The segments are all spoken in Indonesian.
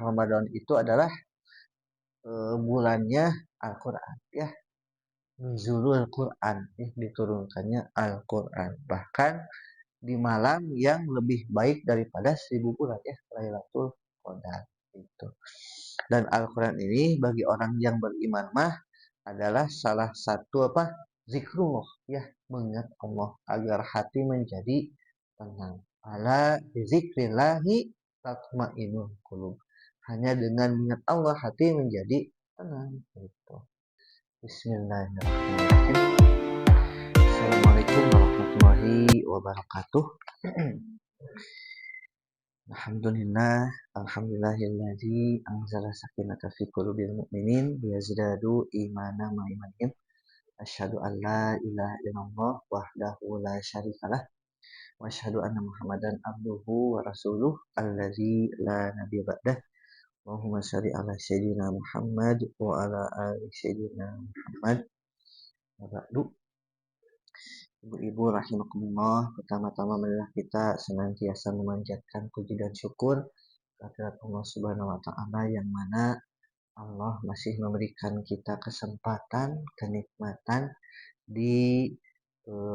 Ramadan itu adalah bulannya Al-Quran ya, nuzulul Quran ya, diturunkannya Al-Quran, bahkan di malam yang lebih baik daripada 1000 bulan ya, Lailatul Qadar itu. Dan Al-Quran ini bagi orang yang beriman mah adalah salah satu apa, zikrullah ya, mengingat Allah agar hati menjadi tenang. Ala zikrillahi tatmainnul qulub. Hanya dengan mengingat Allah hati menjadi tenang itu. Bismillahirrahmanirrahim. Assalamualaikum warahmatullahi wabarakatuh. Alhamdulillah, alhamdulillahilladzi anzala sakinata fi qulubil mu'minin liyazdadu imana ma imanihim. Asyhadu an la ilaha illallah wahdahu la syarikalah wa asyhadu anna Muhammadan abduhu wa rasuluh allazi la nabiyya ba'dah. Allahumma shalli ala sayyidina Muhammad wa ala ali sayyidina Muhammad. Wa ba'du. Ibu-ibu rahimakumullah, pertama-tama marilah kita senantiasa memanjatkan puji dan syukur kehadirat Allah Subhanahu wa taala yang mana Allah masih memberikan kita kesempatan, kenikmatan di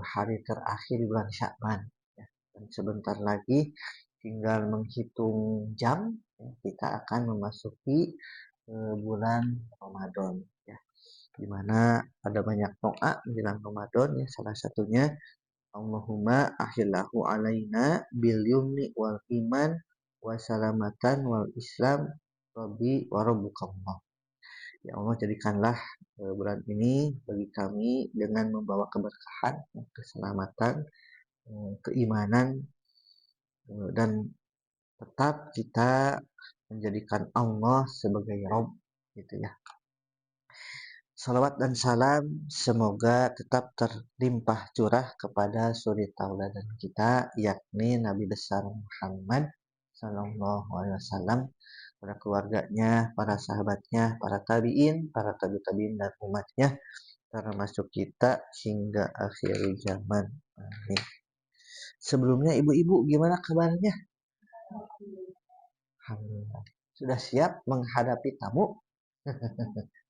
hari terakhir bulan Sya'ban ya. Dan sebentar lagi tinggal menghitung jam ya, kita akan memasuki bulan Ramadan ya, di mana ada banyak doa menjelang Ramadan ya, salah satunya Allahumma ahillahu alaina bil yumni wal iman wa salamatan wal islam rabbi wa rabbukallah. Ya Allah, jadikanlah bulan ini bagi kami dengan membawa keberkahan, keselamatan, keimanan, dan tetap kita menjadikan Allah sebagai Rabb gitu ya. Salawat dan salam semoga tetap terlimpah curah kepada suri tauladan kita, yakni Nabi besar Muhammad Sallallahu Alaihi Wasallam, para keluarganya, para sahabatnya, para tabiin, para tabiin dan umatnya, termasuk kita hingga akhir zaman. Amin. Sebelumnya ibu-ibu gimana kabarnya? Alhamdulillah. Sudah siap menghadapi tamu?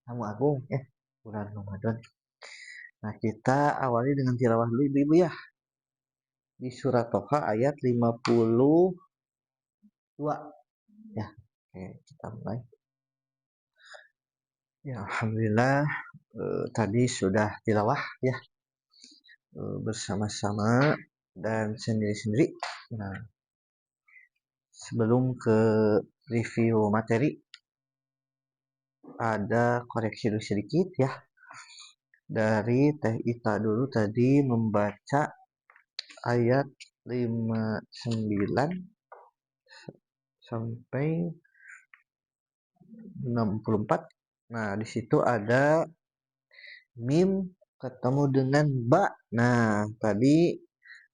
Tamu agung ya, bulan Ramadan. Nah, kita awali dengan tilawah dulu ibu-ibu ya. Di surat Toha ayat 52. Ya, oke, kita mulai. Ya, alhamdulillah tadi sudah tilawah ya, bersama-sama dan sendiri-sendiri. Nah, sebelum ke review materi, ada koreksi sedikit ya. Dari Teh Ita dulu tadi membaca ayat 59 sampai 64. Nah, di situ ada mim ketemu dengan ba. Nah, tadi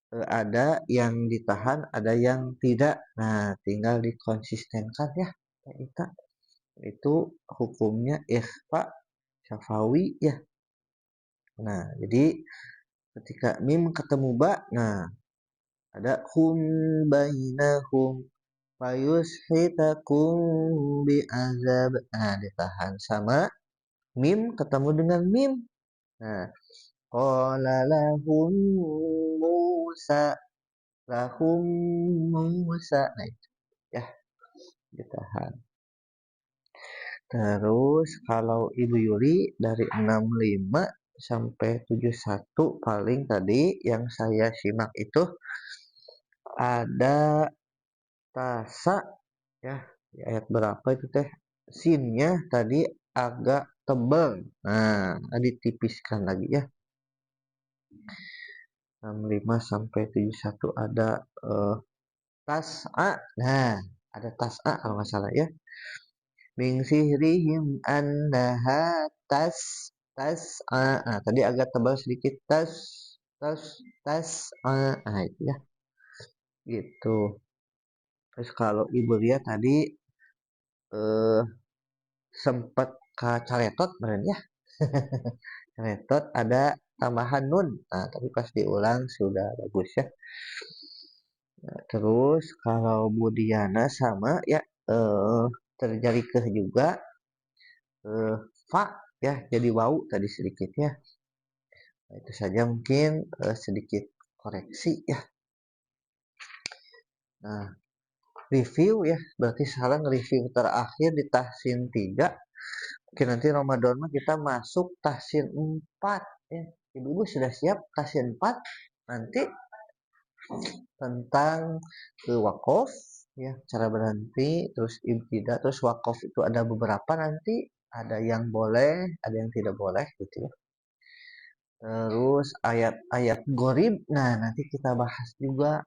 ada yang ditahan, ada yang tidak. Nah, tinggal dikonsistenkan ya, Ita. Itu hukumnya ikhfa syafawi ya. Nah, jadi ketika mim ketemu ba, nah ada hum bainahum fayushitakum bi'azab. Nah, ditahan sama mim ketemu dengan mim. Nah, qala lahum Musa, lahum Musa. Nah, itu ya, ditahan. Terus kalau Ibu Yuli dari 65 sampai 71 paling tadi yang saya simak itu ada tasa ya, di ayat berapa itu teh, sinnya tadi agak tebal. Nah, ditipiskan lagi ya. 65 sampai 71 ada tas'a. Nah, ada tas'a kalau nggak salah ya. Min sihrihim annaha tas'a. Nah, tadi agak tebal sedikit, tas'a. Nah, itu ya. Gitu. Terus kalau Ibu lihat tadi sempat kacaletot bener ya. Caletot ada tambahan nun. Nah, tapi pas diulang sudah bagus ya. Nah, terus kalau Bu Diana sama ya, terjadi keh juga. Fa ya jadi wau tadi sedikit ya. Nah, itu saja mungkin sedikit koreksi ya. Nah, review ya, berarti sekarang review terakhir di tahsin 3. Oke, nanti Ramadan mah kita masuk tahsin 4 ya. Ibu-ibu sudah siap tahsin 4? Nanti tentang wakaf ya, cara berhenti, terus ibtidah, terus wakaf itu ada beberapa nanti, ada yang boleh, ada yang tidak boleh gitu ya. Terus ayat-ayat gorib, nah nanti kita bahas juga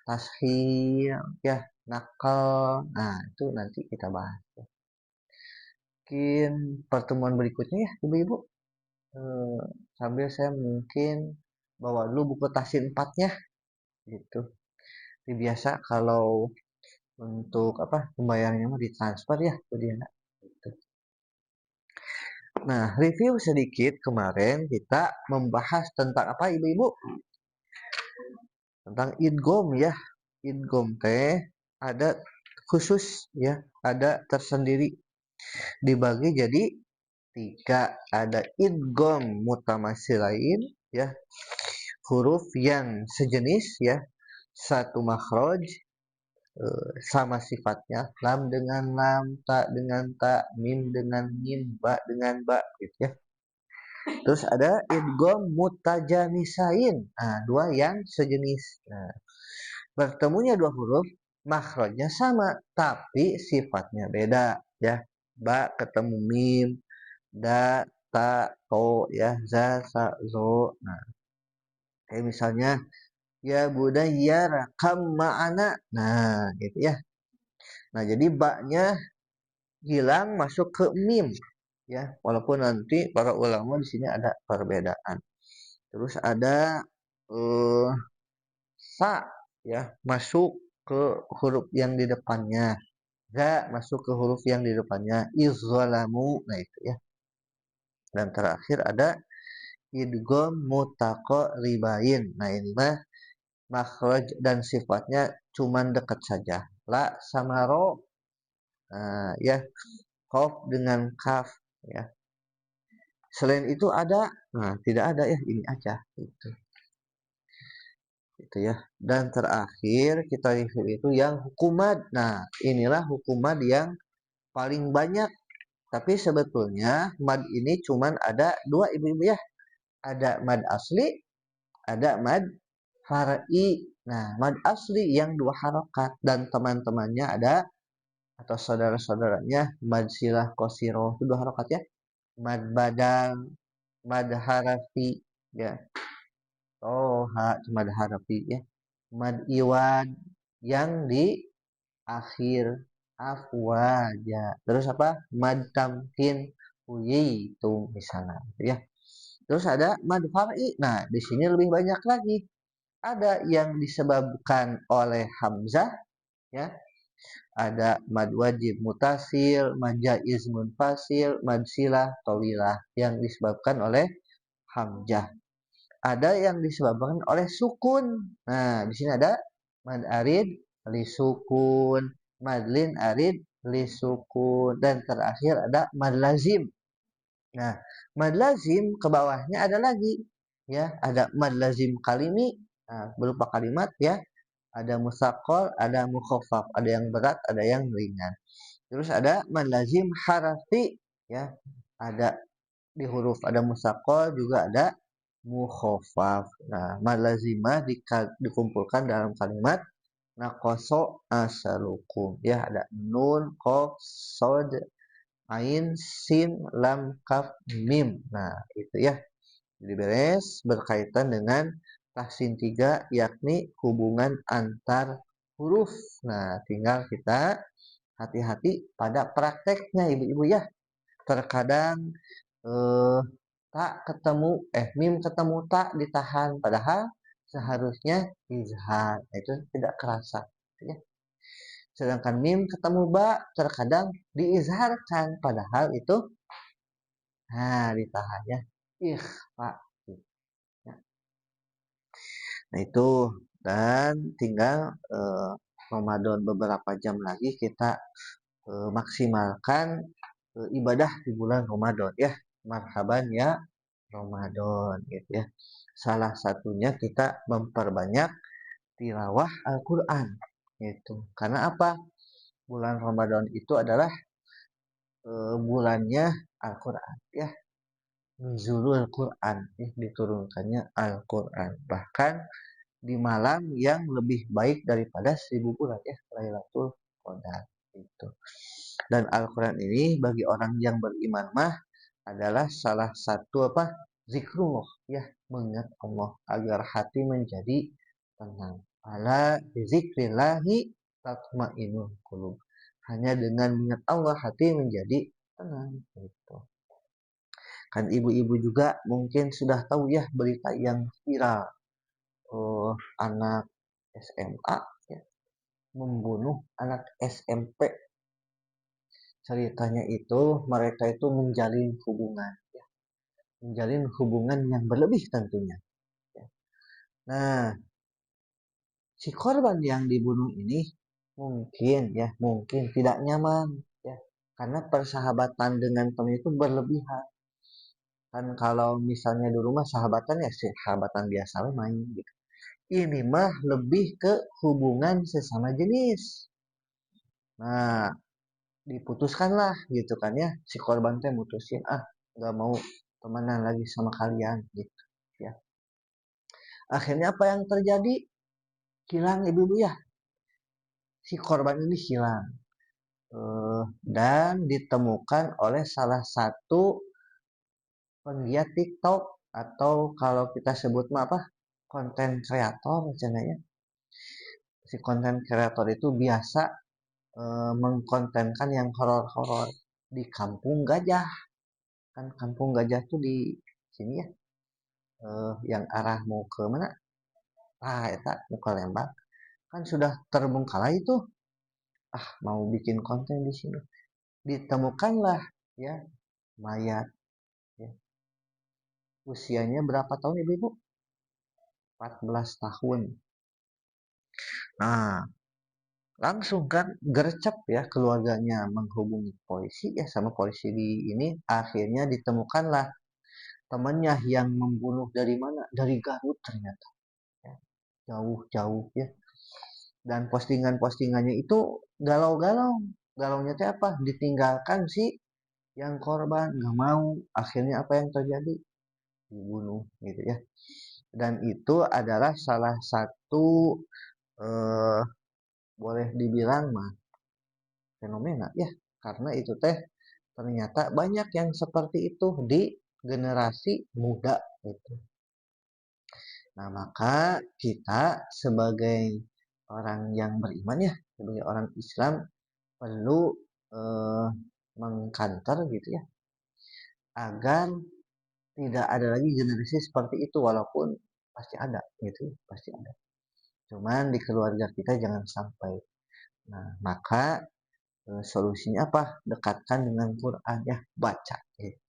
tashil ya, nakal, nah itu nanti kita bahas ya. Mungkin pertemuan berikutnya ya ibu-ibu, eh, sambil saya mungkin bawa dulu buku tahsin 4-nya gitu. Jadi biasa kalau untuk apa pembayarannya mah ditransfer ya ke dia gitu. Nah, review sedikit kemarin kita membahas tentang apa ibu-ibu? Tentang idgom ya. Idgom teh ada khusus ya, ada tersendiri, dibagi jadi 3. Ada idgom mutamasilain ya, huruf yang sejenis ya, satu makhraj, sama sifatnya, lam dengan lam, ta dengan ta, mim dengan mim, ba dengan ba gitu ya. Terus ada idgham mutajanisain. Nah, dua yang sejenis. Nah, bertemunya dua huruf, makhrajnya sama tapi sifatnya beda ya. Ba ketemu mim, da, ta, to ya, za, sa, zo. Nah, kayak misalnya ya budaya rakam ma'ana. Nah, gitu ya. Nah, jadi baknya hilang masuk ke mim ya. Walaupun nanti para ulama di sini ada perbedaan. Terus ada eh, sa ya masuk ke huruf yang di depannya. Za masuk ke huruf yang di depannya. Izzalamu. Nah itu ya. Dan terakhir ada idgham mutaqaribain. Nah ini mah makhraj dan sifatnya cuman dekat saja. La sama ro. Nah, ya qaf dengan kaf ya. Selain itu ada, nah tidak ada ya ini aja itu ya. Dan terakhir kita review itu yang hukumat. Nah inilah hukumat yang paling banyak. Tapi sebetulnya mad ini cuman ada dua ibu-ibu ya. Ada mad asli, ada mad far'i. Nah mad asli yang dua harokat dan teman-temannya ada atau saudara-saudaranya mad silah kosiro itu dua harokat ya. Mad badal, mad harafi ya. Oh, cuma ada harafi ya. Mad iwad yang di akhir afwaja. Terus apa? Mad tamkin uyi itu misalnya gitu ya. Terus ada mad far'i. Nah, di sini lebih banyak lagi. Ada yang disebabkan oleh hamzah ya. Ada mad wajib mutasil, mad jaiz munfasil, mad silah tawilah yang disebabkan oleh hamzah. Ada yang disebabkan oleh sukun. Nah, di sini ada mad arid li sukun, madlin arid li sukun, dan terakhir ada mad lazim. Nah, mad lazim ke bawahnya ada lagi ya, ada mad lazim kalimi, nah, berupa kalimat ya. Ada musaqqal, ada mukhaffaf, ada yang berat, ada yang ringan. Terus ada mad lazim harafi ya. Ada di huruf ada musaqqal juga ada mukhaffaf. Nah, mad lazimah dikumpulkan dalam kalimat naqaso asalukum. Ya, ada nun, qaf, sod, ain, sin, lam, kaf, mim. Nah, itu ya. Jadi beres berkaitan dengan tahsin 3 yakni hubungan antar huruf. Nah, tinggal kita hati-hati pada prakteknya ibu-ibu ya. Terkadang eh, tak ketemu mim ketemu tak ditahan padahal seharusnya izhar. Nah, itu tidak kerasa ya. Sedangkan mim ketemu ba terkadang diizharkan padahal itu ditahan ya. Pak. Nah itu, dan tinggal Ramadan beberapa jam lagi kita maksimalkan ibadah di bulan Ramadan ya. Marhaban ya Ramadan gitu ya. Salah satunya kita memperbanyak tilawah Al-Qur'an gitu. Karena apa? Bulan Ramadan itu adalah bulannya Al-Qur'an ya. Nuzulul Quran ya, diturunkannya Al-Qur'an. Bahkan di malam yang lebih baik daripada 1000 bulan ya, Lailatul Qadar itu. Dan Al-Quran ini bagi orang yang beriman mah adalah salah satu apa? Zikrullah ya, mengingat Allah agar hati menjadi tenang. Ala zikrillahi tatmainnul qulub. Hanya dengan mengingat Allah hati menjadi tenang gitu. Kan ibu-ibu juga mungkin sudah tahu ya berita yang viral, anak SMA ya, membunuh anak SMP. Ceritanya itu mereka itu menjalin hubungan ya, menjalin hubungan yang berlebih tentunya ya. Nah, si korban yang dibunuh ini mungkin tidak nyaman ya, karena persahabatan dengan teman itu berlebihan. Kan kalau misalnya di rumah sahabatan ya sahabatan biasa main gitu. Ini mah lebih ke hubungan sesama jenis. Nah, diputuskanlah gitu kan ya, si korban teh mutusin nggak mau temenan lagi sama kalian gitu ya. Akhirnya apa yang terjadi? Hilang ibu-ibu ya, si korban ini hilang, dan ditemukan oleh salah satu penggiat TikTok, atau kalau kita sebut mah apa, konten kreator misalnya. Si konten kreator itu biasa mengkontenkan yang horor-horor di Kampung Gajah. Kan Kampung Gajah tuh di sini ya, yang arah mau ke mana? Eta mau ke Lembang. Kan sudah terbengkalai itu. Mau bikin konten di sini. Ditemukanlah ya mayat ya. Usianya berapa tahun ibu-ibu? 14 tahun. Nah, langsung kan gercep ya keluarganya menghubungi polisi ya, sama polisi di ini akhirnya ditemukanlah temannya yang membunuh. Dari mana? Dari Garut ternyata ya. Jauh-jauh ya. Dan postingan-postingannya itu galau-galau. Galaunya itu apa? Ditinggalkan si yang korban nggak mau. Akhirnya apa yang terjadi? Dibunuh gitu ya. Dan itu adalah salah satu eh, boleh dibilang mah fenomena ya, karena itu teh ternyata banyak yang seperti itu di generasi muda itu. Nah, maka kita sebagai orang yang beriman ya, sebagai orang Islam perlu eh, mengkantor gitu ya, agar tidak ada lagi generasi seperti itu, walaupun pasti ada gitu, pasti ada. Cuman di keluarga kita jangan sampai. Nah, maka solusinya apa? Dekatkan dengan Quran ya, baca gitu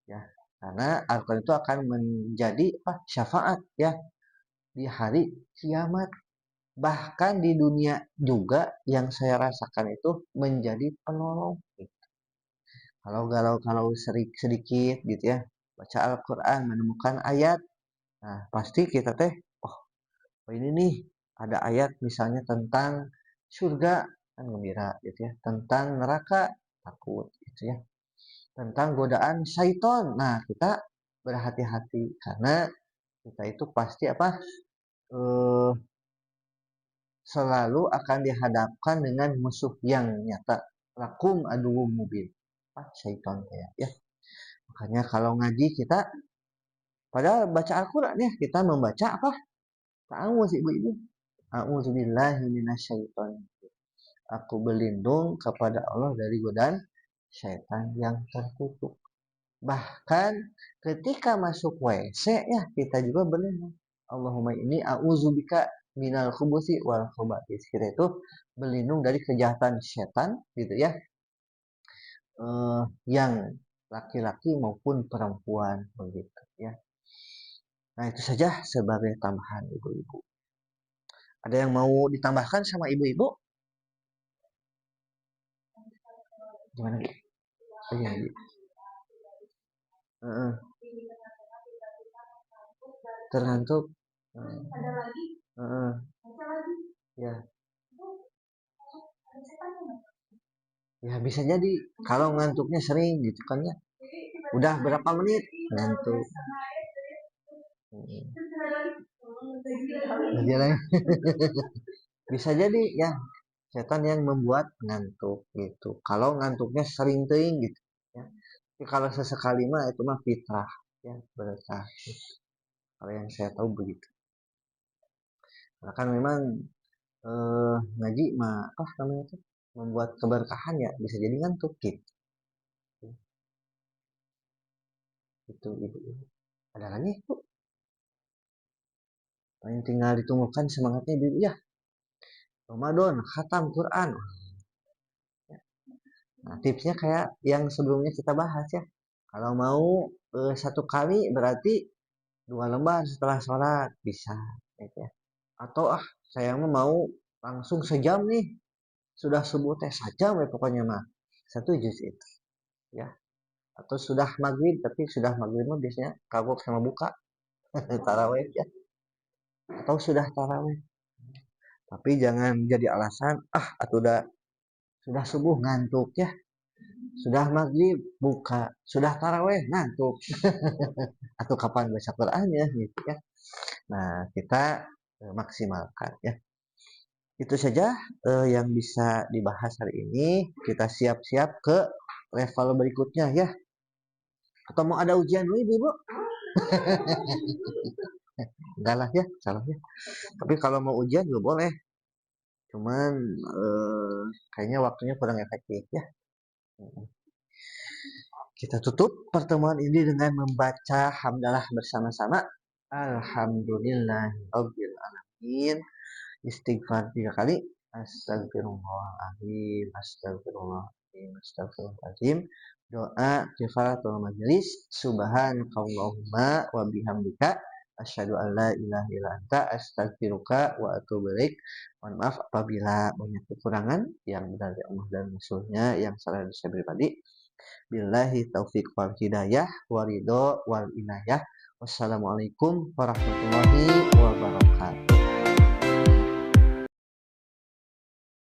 ya. Karena Al-Quran itu akan menjadi syafaat ya di hari kiamat. Bahkan di dunia juga yang saya rasakan itu menjadi penolong. Kalau sedikit gitu ya, baca Al-Quran menemukan ayat, nah pasti kita teh, oh ini nih ada ayat misalnya tentang surga, kan gembira gitu ya, tentang neraka takut gitu ya, tentang godaan syaiton. Nah, kita berhati-hati karena kita itu pasti eh, selalu akan dihadapkan dengan musuh yang nyata. Lakum aduwwum mubin. Syaiton ya. Makanya kalau ngaji kita, padahal baca Al-Quran ya, kita membaca apa? Ta'awuz ibu-ibu. A'udzubillahi minasyaiton. Aku berlindung kepada Allah dari godaan syaitan yang terkutuk. Bahkan ketika masuk WC ya, kita juga berlindung. Allahumma ini a'udzubika minal khubuthi wal khabathis. Kita itu berlindung dari kejahatan setan gitu ya. Yang laki-laki maupun perempuan begitu ya. Nah, itu saja sebagai tambahan ibu-ibu. Ada yang mau ditambahkan sama ibu-ibu? Gimana? Oh, iya, iya. Heeh, tergantung. Heeh, ya. Ya bisa jadi kalau ngantuknya sering gitu kan ya. Udah berapa menit ngantuk. Hmm. Jadi bisa jadi ya setan yang membuat ngantuk gitu. Kalau ngantuknya sering teing gitu ya. Tapi kalau sesekali mah itu mah fitrah ya berkah. Kalau yang saya tahu begitu. Nah, kan memang ngaji mah apa namanya itu membuat keberkahan ya bisa jadi ngantuk gitu. Itu. Ada lagi Bu, paling tinggal ditumbuhkan semangatnya dulu ya. Ramadan, khatam Quran. Nah, tipsnya kayak yang sebelumnya kita bahas ya. Kalau mau satu kali berarti 2 lembar setelah sholat bisa. Gitu ya. Atau saya mau langsung sejam nih. Sudah subuh teh sajam ya pokoknya mah. Satu juz itu ya. Atau sudah maghrib tapi sudah maghrib mah biasanya kagok sama buka taraweh ya. Atau sudah taraweh. Tapi jangan jadi alasan atau sudah subuh ngantuk ya. Sudah maghrib buka, sudah taraweh ngantuk. Atau kapan baca Qurannya gitu ya. Nah, kita maksimalkan ya. Itu saja yang bisa dibahas hari ini. Kita siap-siap ke level berikutnya ya. Atau mau ada ujian dulu Ibu? Enggak lah ya, salah ya. Tapi kalau mau ujian juga boleh. Cuman kayaknya waktunya kurang efektif ya. Kita tutup pertemuan ini dengan membaca hamdalah bersama-sama. Alhamdulillahirabbil alamin. Istighfar 3 kali. Astagfirullahaladzim, astagfirullahaladzim, astagfirullahaladzim. Doa kifaratul majelis. Subhanakallahumma wa bihamdika asyhadu an la ilaha illa anta astaghfiruka wa atubu ilaik. Mohon maaf apabila banyak kekurangan yang dari Allah dan Rasulnya, yang salah dari saya pribadi. Billahi taufiq wal hidayah warido wal inayah. Wassalamualaikum warahmatullahi wabarakatuh.